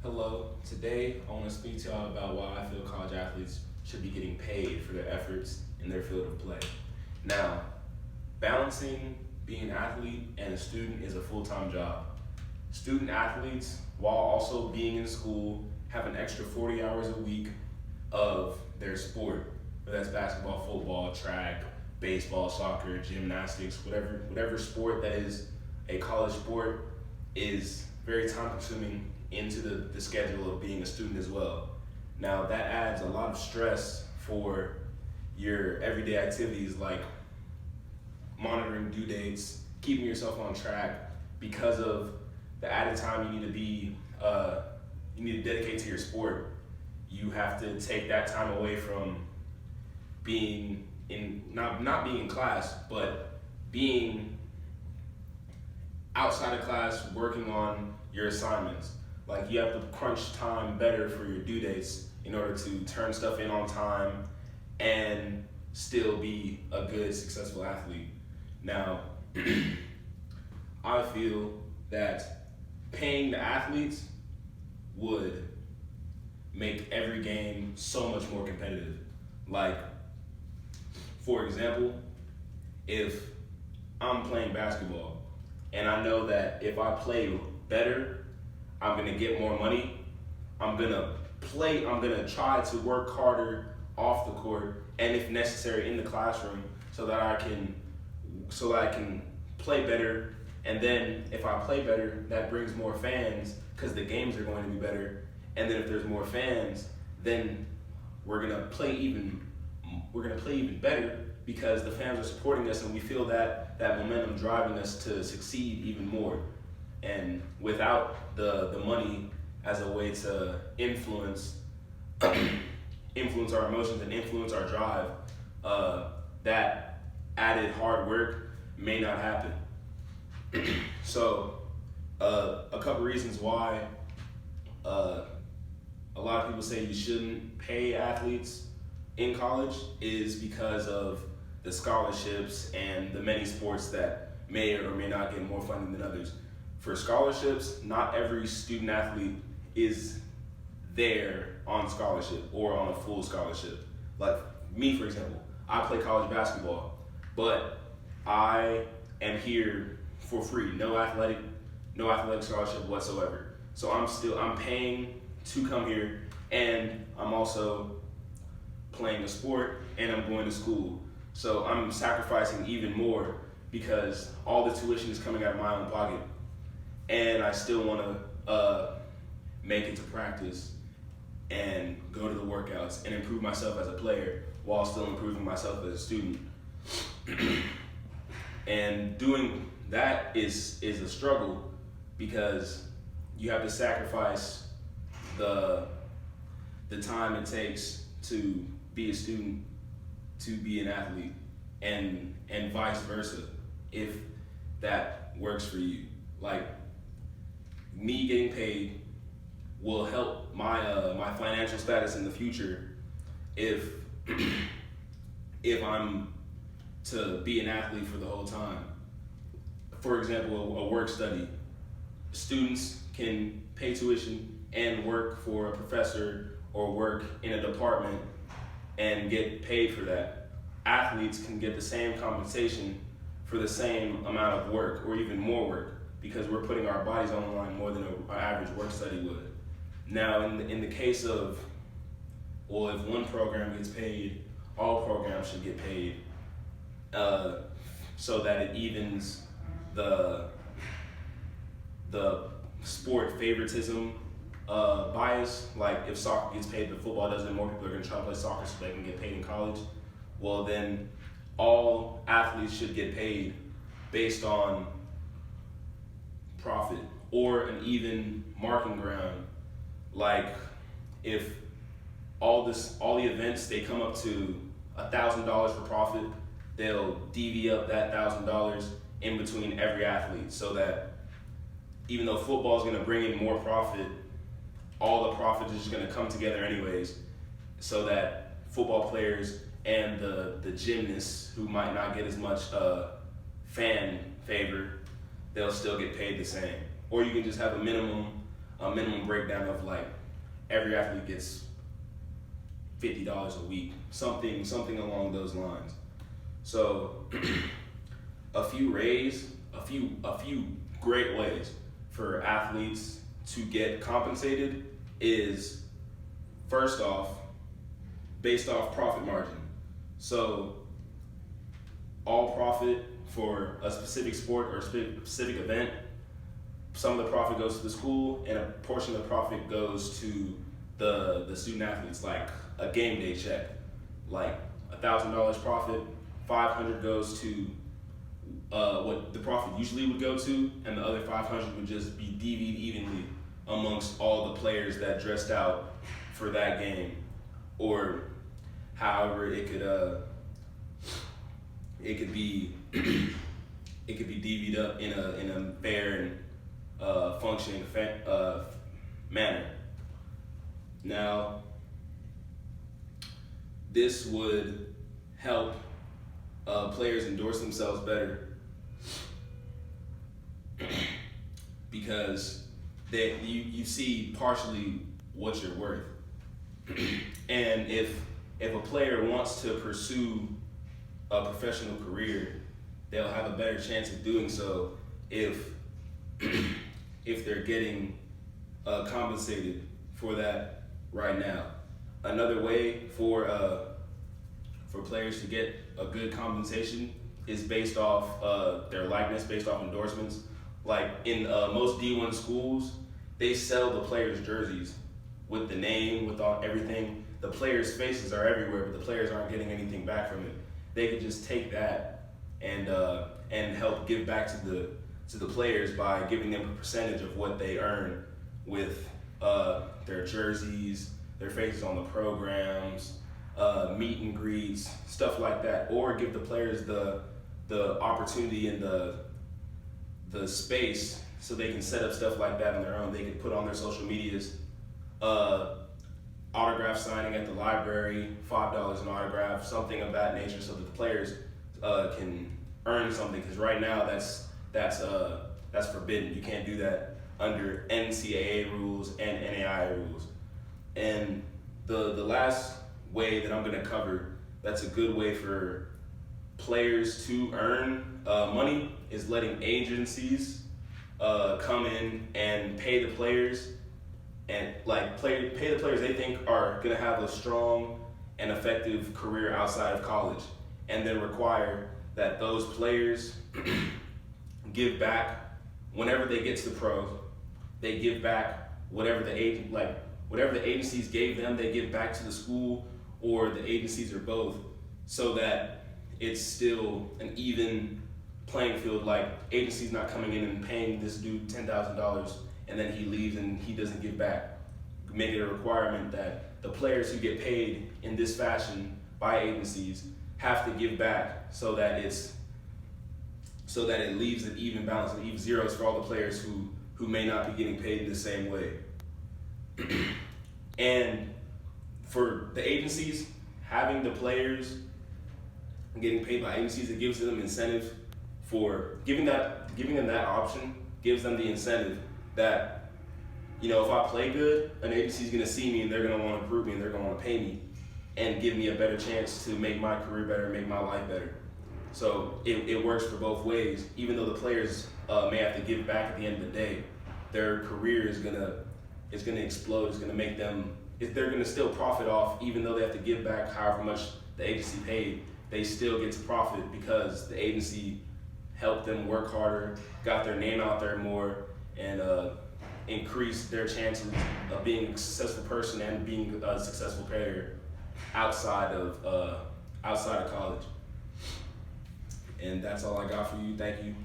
Hello, today I want to speak to y'all about why I feel college athletes should be getting paid for their efforts in their field of play. Now, balancing being an athlete and a student is a full-time job. Student athletes, while also being in school, have an extra 40 hours a week of their sport, whether that's basketball, football, track, baseball, soccer, gymnastics, whatever sport that is a college sport is very time consuming into the schedule of being a student as well. Now that adds a lot of stress for your everyday activities like monitoring due dates, keeping yourself on track because of the added time you need to dedicate to your sport. You have to take that time away from being in not being in class, but being outside of class working on your assignments. Like you have to crunch time better for your due dates in order to turn stuff in on time and still be a good, successful athlete. Now, I feel that paying the athletes would make every game so much more competitive. Like, for example, if I'm playing basketball and I know that if I play better, I'm gonna get more money. I'm gonna try to work harder off the court and if necessary in the classroom so that I can play better. And then if I play better, that brings more fans because the games are going to be better. And then if there's more fans, then we're gonna play even better because the fans are supporting us and we feel that momentum driving us to succeed even more. And without the money as a way to influence our emotions and influence our drive, that added hard work may not happen. So a couple reasons why a lot of people say you shouldn't pay athletes in college is because of the scholarships and the many sports that may or may not get more funding than others. For scholarships, not every student athlete is there on scholarship or on a full scholarship. Like me, for example, I play college basketball, but I am here for free, no athletic scholarship whatsoever. So I'm paying to come here, and I'm also playing a sport, and I'm going to school. So I'm sacrificing even more because all the tuition is coming out of my own pocket. And I still want to make it to practice and go to the workouts and improve myself as a player while still improving myself as a student. And doing that is a struggle because you have to sacrifice the time it takes to be a student to be an athlete and vice versa if that works for you. Like, me getting paid will help my financial status in the future if I'm to be an athlete for the whole time. For example, a work study. Students can pay tuition and work for a professor or work in a department and get paid for that. Athletes can get the same compensation for the same amount of work or even more work, because we're putting our bodies on the line more than an average work study would. Now, in the case of, well, if one program gets paid, all programs should get paid, so that it evens the sport favoritism bias. Like if soccer gets paid but football doesn't, more people are going to try to play soccer so they can get paid in college. Well, then all athletes should get paid based on profit or an even marking ground. Like if all the events they come up to $1,000 for profit, they'll divvy up that $1,000 in between every athlete so that even though football is going to bring in more profit, all the profit is just going to come together anyways, so that football players and the gymnasts who might not get as much fan favor, they'll still get paid the same. Or you can just have a minimum a minimum breakdown of like every athlete gets $50 a week, something along those lines. So a few great ways for athletes to get compensated is, first off, based off profit margin. So all profit for a specific sport or a specific event, some of the profit goes to the school and a portion of the profit goes to the student athletes, like a game day check. Like $1,000 profit, 500 goes to what the profit usually would go to, and the other 500 would just be DV'd evenly amongst all the players that dressed out for that game, or however it could be DV'd up in a fair and functioning manner. Now, this would help players endorse themselves better because you see partially what you're worth. And if a player wants to pursue a professional career, they'll have a better chance of doing so if they're getting compensated for that right now. Another way for players to get a good compensation is based off their likeness, based off endorsements. Like in most D1 schools, they sell the players' jerseys with the name, with everything. The players' faces are everywhere, but the players aren't getting anything back from it. They could just take that and help give back to the players by giving them a percentage of what they earn with their jerseys, their faces on the programs, meet and greets, stuff like that, or give the players the opportunity and the space so they can set up stuff like that on their own. They can put on their social medias, autograph signing at the library, $5 an autograph, something of that nature, so that the players can earn something. Because right now that's forbidden. You can't do that under NCAA rules and NAIA rules. And the last way that I'm going to cover that's a good way for players to earn money is letting agencies come in and pay the players and pay the players they think are going to have a strong and effective career outside of college, and then require that those players give back whenever they get to the pros. They give back whatever the agencies gave them, they give back to the school or the agencies or both, so that it's still an even playing field. Like, agencies not coming in and paying this dude $10,000 and then he leaves and he doesn't give back. Make it a requirement that the players who get paid in this fashion by agencies have to give back, so that it leaves an even balance, and even zeros for all the players who may not be getting paid in the same way. And for the agencies, having the players getting paid by agencies, it gives them incentive for giving them that option, gives them the incentive that, if I play good, an agency's gonna see me and they're gonna want to improve me and they're gonna want to pay me and give me a better chance to make my career better, make my life better. So it works for both ways. Even though the players may have to give back at the end of the day, their career is gonna explode. It's gonna make them. They're gonna still profit off, even though they have to give back however much the agency paid. They still get to profit because the agency helped them work harder, got their name out there more, and increased their chances of being a successful person and being a successful player outside of college. And that's all I got for you. Thank you.